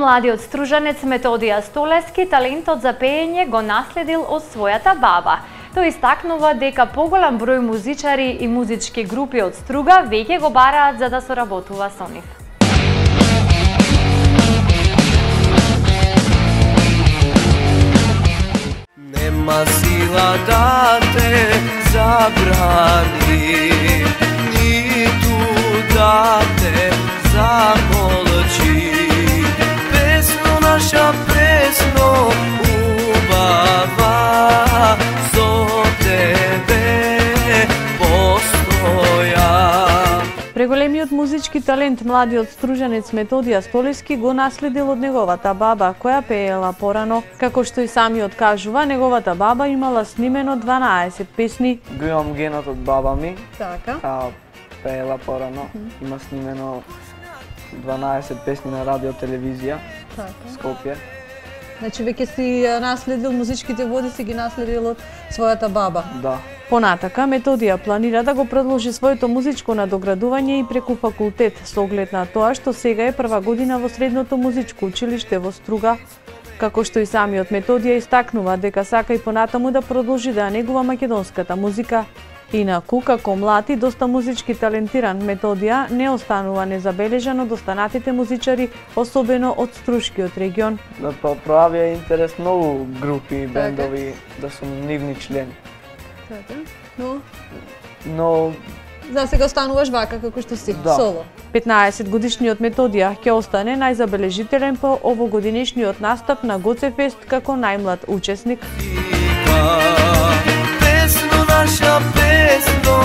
Младиот стружанец Методија Столески талентот за пеење го наследил од својата баба. Тој истакнува дека поголем број музичари и музички групи од Струга веќе го бараат за да соработува со нив. Нема сила да те забрани, ниту да те замолчи. Песно наша пресно убава, со тебе постоја. Преголемиот музички талент младиот стружанец Методија Столески го наследил од неговата баба, која пеела порано. Како што и самиот кажува, неговата баба имала снимено 12 песни. Го имам генот од баба ми, Така. пеела порано. Има снимено 12 песни на радио телевизија, Скопје. Значи веќе си наследил музичките води, си ги наследил од својата баба. Да. Понатака, Методија планира да го продолжи своето музичко надоградување и преку факултет, со оглед на тоа што сега е прва година во средното музичко училиште во Струга. Како што и самиот Методија истакнува дека сака и понатаму да продолжи да негува македонската музика. Инаку, како млад и доста музички талентиран, Методија не останува незабележан од останатите музичари, особено од Струшкиот регион. Да пројавија интерес многу групи, бендови, да сум нивни члени. Но За сега остануваш вака како што си, Да. соло. 15 годишниот Методија ќе остане најзабележителен по овогодинешниот настап на Гоце Фест како најмлад учесник. Песно наша, песно